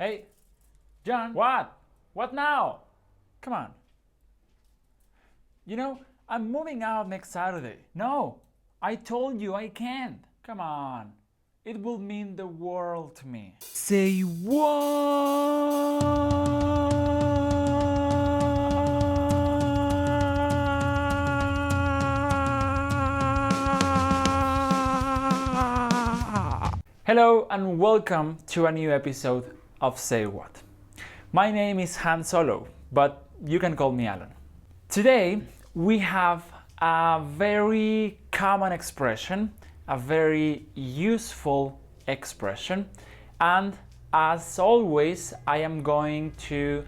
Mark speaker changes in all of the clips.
Speaker 1: Hey, John. What? What now? Come on. I'm moving out next Saturday. No, I told you I can't. Come on. It will mean the world to me.
Speaker 2: Say what?
Speaker 1: Hello and welcome to a new episode of Say What. My name is Han Solo, but you can call me Alan. Today we have a very common expression, a very useful expression, and as always I am going to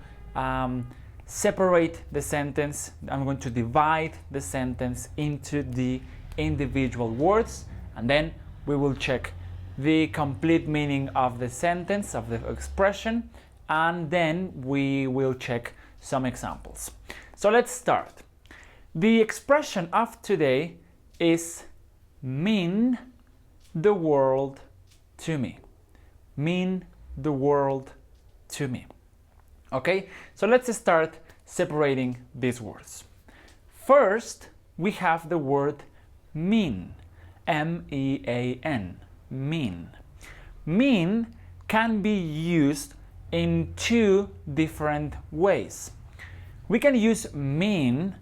Speaker 1: separate the sentence. I'm going to divide the sentence into the individual words, and then we will check the complete meaning of the sentence, of the expression, and then we will check some examples. So let's start. The expression of today is mean the world to me. Mean the world to me. Okay, so let's start separating these words. First, we have the word mean. M-E-A-N. Mean. Mean can be used in two different ways. We can use mean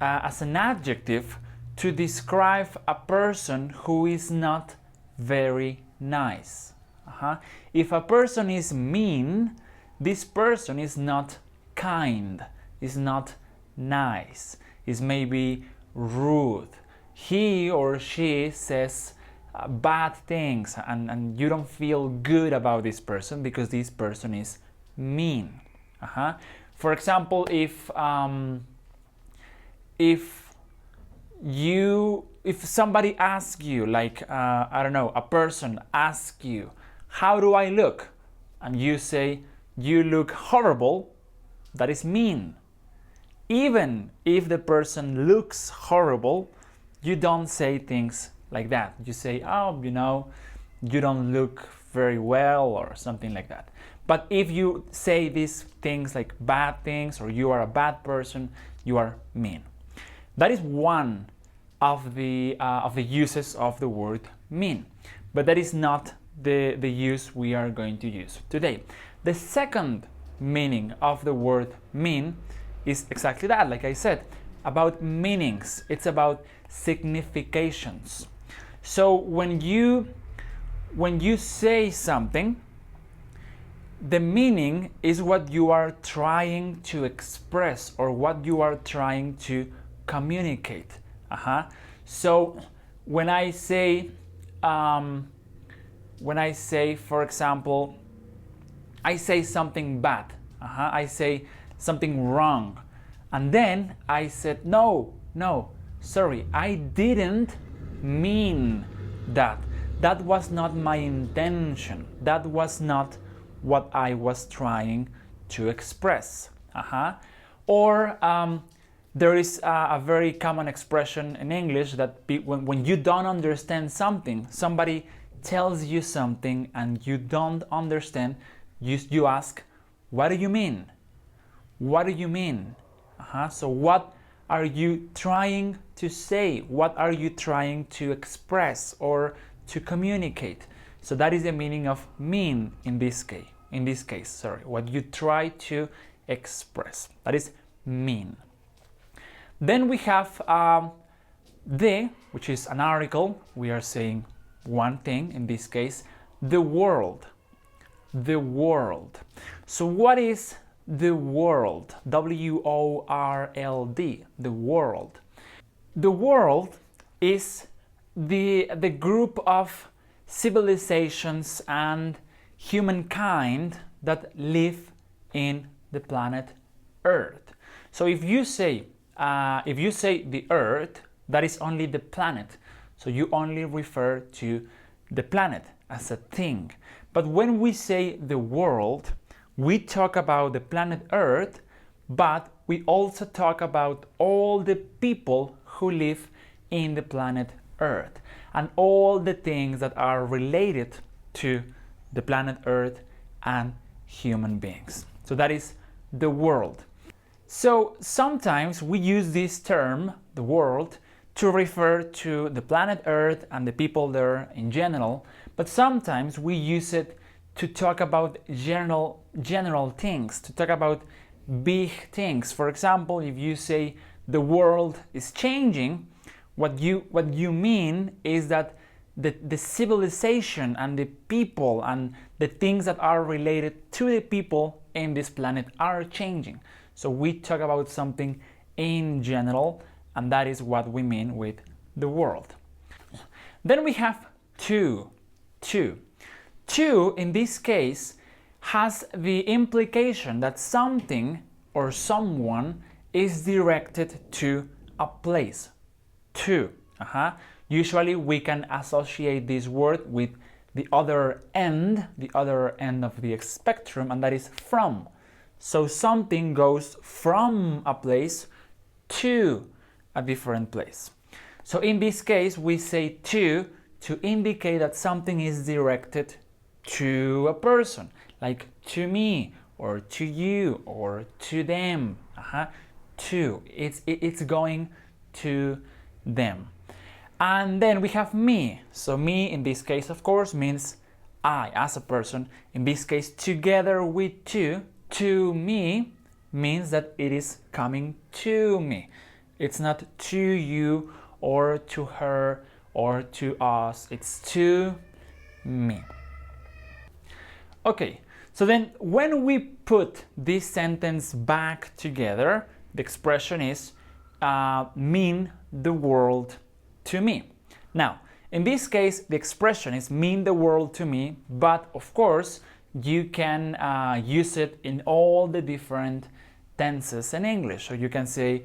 Speaker 1: as an adjective to describe a person who is not very nice. If a person is mean, this person is not kind, is not nice, is maybe rude. He or she says bad things, and you don't feel good about this person because this person is mean. For example, if somebody asks you, like a person asks you, how do I look? And you say, you look horrible, that is mean. Even if the person looks horrible, you don't say things like that. You say, oh, you don't look very well, or something like that. But if you say these things like bad things, or you are a bad person, you are mean. That is one of the uses of the word mean. But that is not the use we are going to use today. The second meaning of the word mean is exactly that, like I said, about meanings. It's about significations. So when you say something, the meaning is what you are trying to express or what you are trying to communicate. So when I say, for example, I say something bad, I say something wrong, and then I said, no, sorry, I didn't mean that. That was not my intention. That was not what I was trying to express. Or there is a very common expression in English that when you don't understand something, somebody tells you something and you don't understand, you ask, what do you mean? What do you mean? So what are you trying to say? What are you trying to express or to communicate? So that is the meaning of mean in this case. What you try to express. That is mean. Then we have the, which is an article. We are saying one thing, in this case, the world. The world. So what is the world? W-O-R-L-D. The world. The world is the group of civilizations and humankind that live in the planet Earth. So if you say the Earth, that is only the planet. So you only refer to the planet as a thing. But when we say the world, we talk about the planet Earth, but we also talk about all the people who live in the planet Earth and all the things that are related to the planet Earth and human beings. So that is the world. So sometimes we use this term, the world, to refer to the planet Earth and the people there in general, but sometimes we use it to talk about general things, to talk about big things. For example, if you say the world is changing, what you mean is that the civilization and the people and the things that are related to the people in this planet are changing. So we talk about something in general, and that is what we mean with the world. Then we have to. To, in this case, has the implication that something or someone is directed to a place. To. Usually we can associate this word with the other end of the spectrum, and that is from. So something goes from a place to a different place. So in this case, we say to indicate that something is directed to a person, like to me, or to you, or to them. To. It's going to them. And then we have me. So me in this case, of course, means I as a person. In this case, together with to me means that it is coming to me. It's not to you or to her or to us. It's to me. Okay, so then when we put this sentence back together, the expression is mean the world to me. Now, in this case, the expression is mean the world to me, but of course, you can use it in all the different tenses in English. So you can say,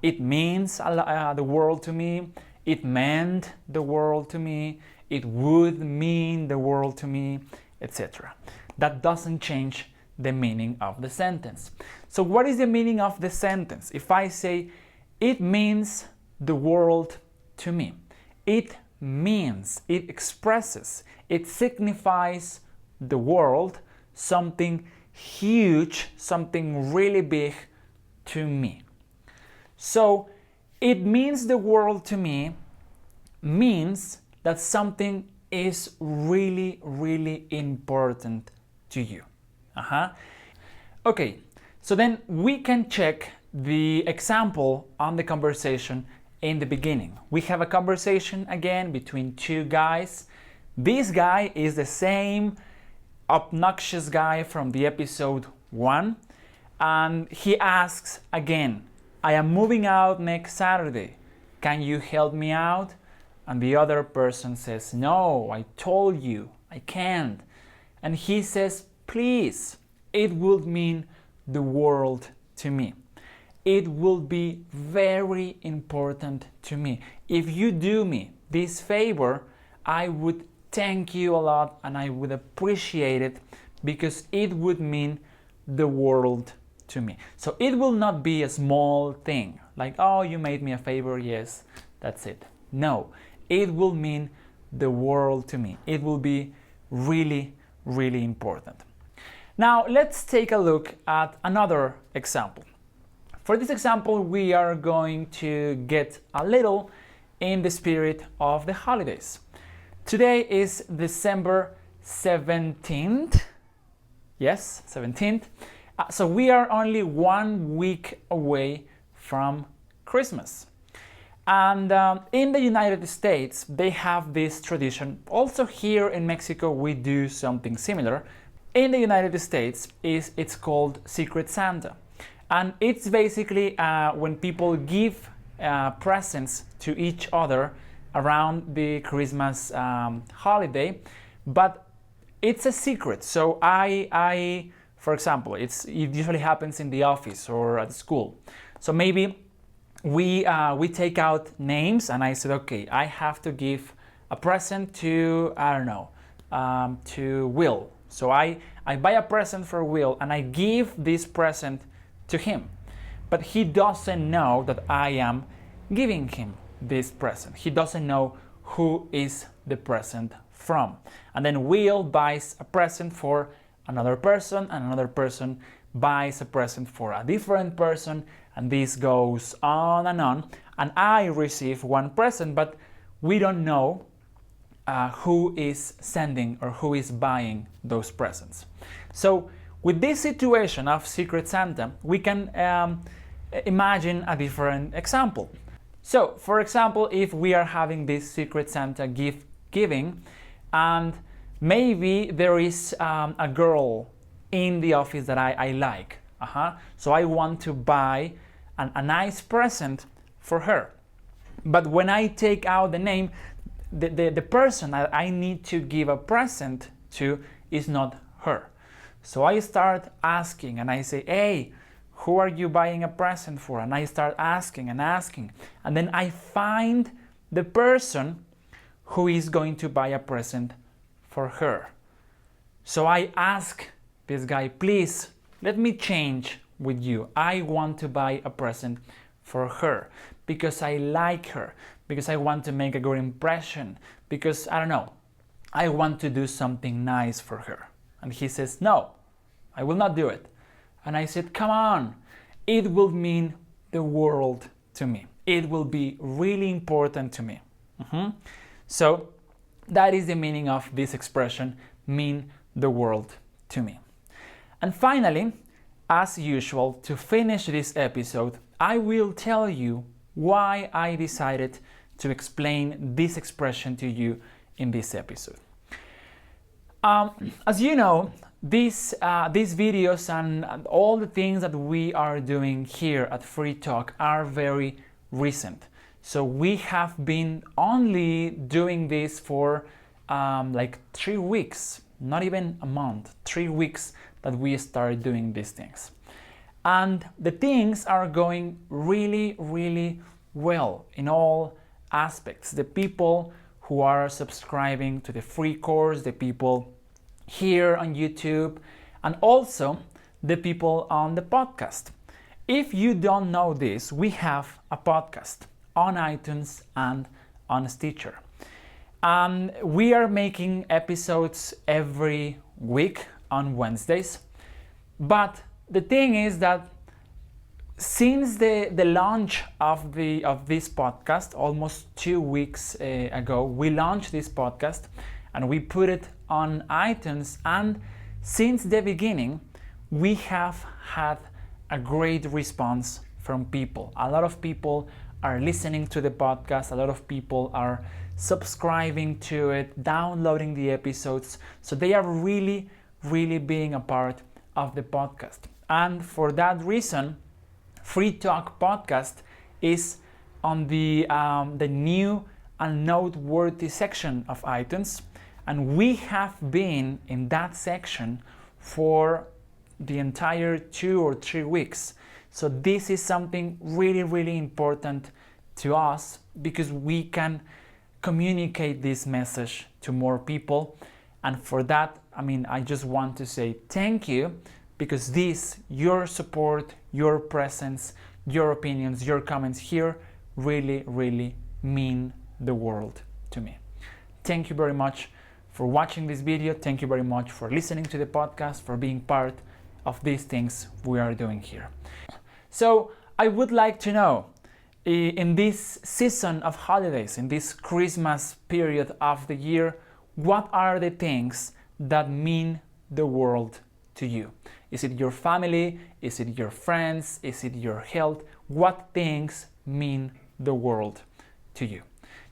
Speaker 1: it means the world to me, it meant the world to me, it would mean the world to me, etc. That doesn't change the meaning of the sentence. So what is the meaning of the sentence? If I say, it means the world to me, it means, it expresses, it signifies the world, something huge, something really big to me. So it means the world to me means that something is really, really important to you. Okay, so then we can check the example on the conversation in the beginning. We have a conversation again between two guys. This guy is the same obnoxious guy from the episode 1, and he asks again, I am moving out next Saturday. Can you help me out? And the other person says, no, I told you, I can't. And he says, please, it would mean the world to me. It will be very important to me. If you do me this favor, I would thank you a lot and I would appreciate it, because it would mean the world to me. So it will not be a small thing, like, oh, you made me a favor, yes, that's it. No, it will mean the world to me. It will be really, really important. Now let's take a look at another example. For this example, we are going to get a little in the spirit of the holidays. Today is December 17th. Yes, 17th. So we are only 1 week away from Christmas. And in the United States, they have this tradition. Also here in Mexico, we do something similar. In the United States, it's called Secret Santa. And it's basically when people give presents to each other around the Christmas holiday, but it's a secret. So I for example, it usually happens in the office or at school. So maybe we take out names, and I said, okay, I have to give a present to, I don't know, to Will. So I buy a present for Will, and I give this present to him. But he doesn't know that I am giving him this present. He doesn't know who is the present from. And then Will buys a present for another person, and another person buys a present for a different person, and this goes on, and I receive one present, but we don't know who is sending or who is buying those presents. So with this situation of Secret Santa, we can imagine a different example. So, for example, if we are having this Secret Santa gift giving, and maybe there is a girl in the office that I like, so I want to buy a nice present for her. But when I take out the name, the person that I need to give a present to is not her. So I start asking and I say, hey, who are you buying a present for? And I start asking and asking. And then I find the person who is going to buy a present for her. So I ask this guy, please, let me change with you. I want to buy a present for her because I like her, because I want to make a good impression, because, I don't know, I want to do something nice for her. And he says, no, I will not do it. And I said, come on, it will mean the world to me. It will be really important to me. So that is the meaning of this expression, mean the world to me. And finally, as usual, to finish this episode, I will tell you why I decided to explain this expression to you in this episode. As you know, these videos and all the things that we are doing here at Free Talk are very recent. So we have been only doing this for like 3 weeks, not even a month, 3 weeks that we started doing these things. And the things are going really, really well in all aspects. The people who are subscribing to the free course, the people here on YouTube, and also the people on the podcast. If you don't know this, we have a podcast on iTunes and on Stitcher. We are making episodes every week on Wednesdays. But the thing is that since the launch of this podcast, almost 2 weeks ago, we launched this podcast and we put it on iTunes, and since the beginning we have had a great response from people. A lot of people are listening to the podcast, a lot of people are subscribing to it, downloading the episodes, so they are really, really being a part of the podcast. And for that reason, Free Talk Podcast is on the new and noteworthy section of iTunes, and we have been in that section for the entire 2 or 3 weeks. So this is something really, really important to us because we can communicate this message to more people. And for that, I just want to say thank you, because your support, your presence, your opinions, your comments here really, really mean the world to me. Thank you very much for watching this video. Thank you very much for listening to the podcast, for being part of these things we are doing here. So I would like to know, in this season of holidays, in this Christmas period of the year, what are the things that mean the world to you? Is it your family? Is it your friends? Is it your health? What things mean the world to you?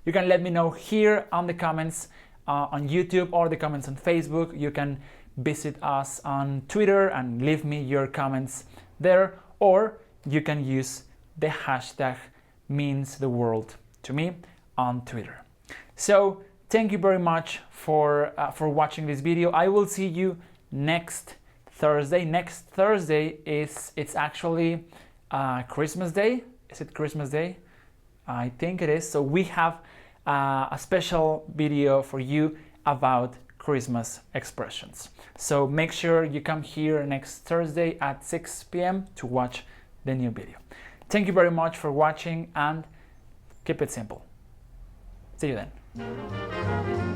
Speaker 1: You can let me know here on the comments on YouTube or the comments on Facebook. You can visit us on Twitter and leave me your comments there, or you can use the hashtag means the world to me on Twitter. So thank you very much for watching this video. I will see you next Thursday. Next Thursday it's actually Christmas Day. Is it Christmas Day? I think it is. So we have a special video for you about Christmas expressions. So make sure you come here next Thursday at 6 p.m. to watch the new video. Thank you very much for watching, and keep it simple. See you then.